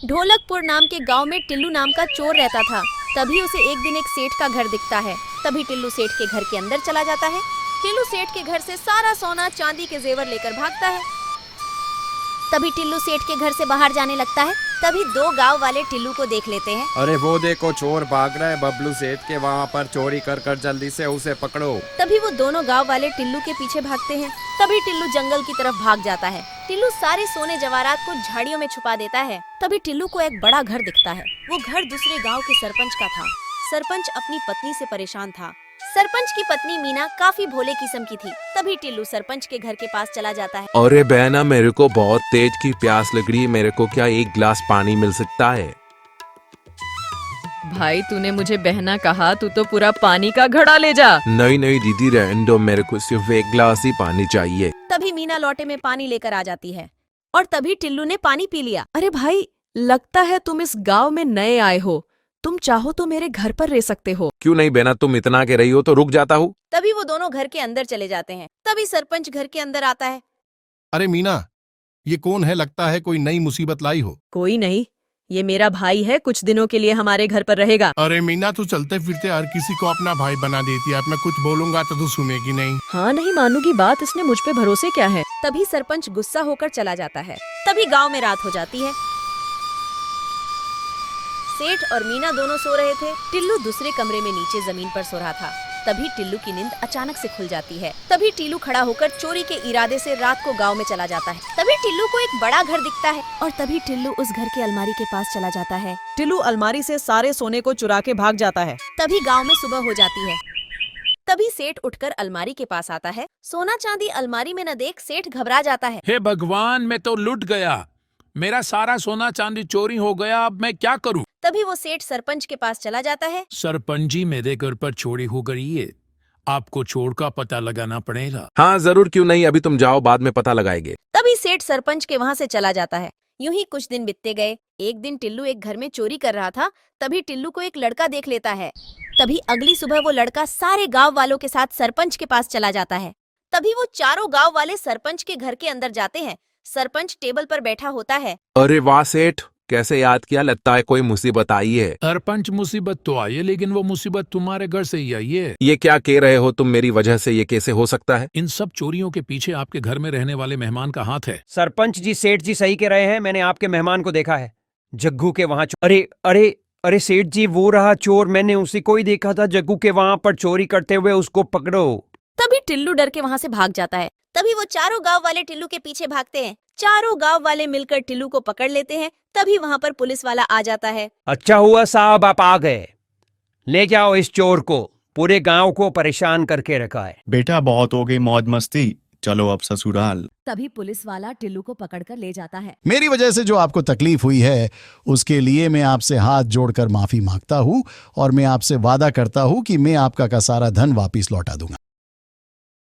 ढोलकपुर नाम के गांव में टिल्लू नाम का चोर रहता था। तभी उसे एक दिन एक सेठ का घर दिखता है। तभी टिल्लू सेठ के घर के अंदर चला जाता है। टिल्लू सेठ के घर से सारा सोना चांदी के जेवर लेकर भागता है। तभी टिल्लू सेठ के घर से बाहर जाने लगता है। तभी दो गांव वाले टिल्लू को देख लेते हैं। अरे वो देखो, चोर भाग रहा है बबलू सेठ के वहाँ पर, चोरी कर जल्दी से उसे पकड़ो। तभी वो दोनों गांव वाले टिल्लू के पीछे भागते हैं। तभी टिल्लू जंगल की तरफ भाग जाता है। टिल्लू सारे सोने जवाहरात को झाड़ियों में छुपा देता है। तभी टिल्लू को एक बड़ा घर दिखता है। वो घर दूसरे गांव के सरपंच का था। सरपंच अपनी पत्नी से परेशान था। सरपंच की पत्नी मीना काफी भोले किस्म की थी। तभी टिल्लू सरपंच के घर के पास चला जाता है। अरे बहना, मेरे को बहुत तेज की प्यास लग रही है, मेरे को क्या एक गिलास पानी मिल सकता है? भाई तूने मुझे बहना कहा, तू तो पूरा पानी का घड़ा ले जा। नहीं नहीं दीदी, रहने दो, मेरे को सिर्फ एक गिलास ही पानी चाहिए। तभी मीना लोटे में पानी लेकर आ जाती है और तभी टिल्लू ने पानी पी लिया। अरे भाई, लगता है तुम इस गांव में नए आए हो। तुम चाहो तो मेरे घर पर रह सकते हो। क्यों नहीं बहना, तुम इतना के रही हो तो रुक जाता हूँ। तभी वो दोनों घर के अंदर चले जाते हैं। तभी सरपंच घर के अंदर आता है। अरे मीना, ये कौन है? लगता है कोई नई मुसीबत लाई हो। कोई नहीं, ये मेरा भाई है, कुछ दिनों के लिए हमारे घर पर रहेगा। अरे मीना, तू चलते फिरते हर किसी को अपना भाई बना देती है। अब मैं कुछ बोलूंगा तो तू सुनेगी नहीं। हाँ, नहीं मानूंगी बात, इसने मुझ पे भरोसे क्या है। तभी सरपंच गुस्सा होकर चला जाता है। तभी गांव में रात हो जाती है। सेठ और मीना दोनों सो रहे थे। टिल्लू दूसरे कमरे में नीचे जमीन पर सो रहा था। तभी टिल्लू की नींद अचानक से खुल जाती है। तभी टिल्लू खड़ा होकर चोरी के इरादे से रात को गांव में चला जाता है। तभी टिल्लू को एक बड़ा घर दिखता है और तभी टिल्लू उस घर की अलमारी के पास चला जाता है। टिल्लू अलमारी से सारे सोने को चुरा के भाग जाता है। तभी गांव में सुबह हो जाती है। तभी सेठ उठकर अलमारी के पास आता है। सोना चांदी अलमारी में न देख सेठ घबरा जाता है। हे भगवान, मैं तो लुट गया, मेरा सारा सोना चांदी चोरी हो गया, अब मैं क्या करूं? तभी वो सेठ सरपंच के पास चला जाता है। सरपंच जी, मेरे घर पर चोरी हो गई है, आपको चोर का पता लगाना पड़ेगा। हाँ जरूर, क्यों नहीं, अभी तुम जाओ, बाद में पता लगाएंगे। तभी सेठ सरपंच के वहाँ से चला जाता है। यूं ही कुछ दिन बीतते गए। एक दिन टिल्लू एक घर में चोरी कर रहा था। तभी टिल्लू को एक लड़का देख लेता है। तभी अगली सुबह वो लड़का सारे गांव वालों के साथ सरपंच के पास चला जाता है। तभी वो चारों गांव वाले सरपंच के घर के अंदर जाते हैं। सरपंच टेबल पर बैठा होता है। अरे वाह सेठ, कैसे याद किया, लगता है कोई मुसीबत आई है। सरपंच, मुसीबत तो आई है, लेकिन वो मुसीबत तुम्हारे घर से ही आई है। ये क्या कह रहे हो तुम, मेरी वजह से ये कैसे हो सकता है? इन सब चोरियों के पीछे आपके घर में रहने वाले मेहमान का हाथ है। सरपंच जी, सेठ जी सही कह रहे हैं। मैंने आपके मेहमान को देखा है, जग्गू के वहाँ। अरे अरे अरे सेठ जी, वो रहा चोर, मैंने उसी को ही देखा था जग्गू के वहाँ पर चोरी करते हुए, उसको पकड़ो। तभी टिल्लू डर के वहाँ से भाग जाता है। तभी वो चारों गांव वाले टिल्लू के पीछे भागते हैं। चारों गांव वाले मिलकर टिल्लू को पकड़ लेते हैं। तभी वहाँ पर पुलिस वाला आ जाता है। अच्छा हुआ साहब आप आ गए, ले जाओ इस चोर को, पूरे गांव को परेशान करके रखा है। बेटा बहुत हो गई मौज मस्ती, चलो अब ससुराल। तभी पुलिस वाला टिल्लू को पकड़कर ले जाता है। मेरी वजह से जो आपको तकलीफ हुई है उसके लिए मैं आपसे हाथ जोड़कर माफी मांगता हूँ और मैं आपसे वादा करता हूँ कि मैं आपका का सारा धन वापस लौटा दूंगा।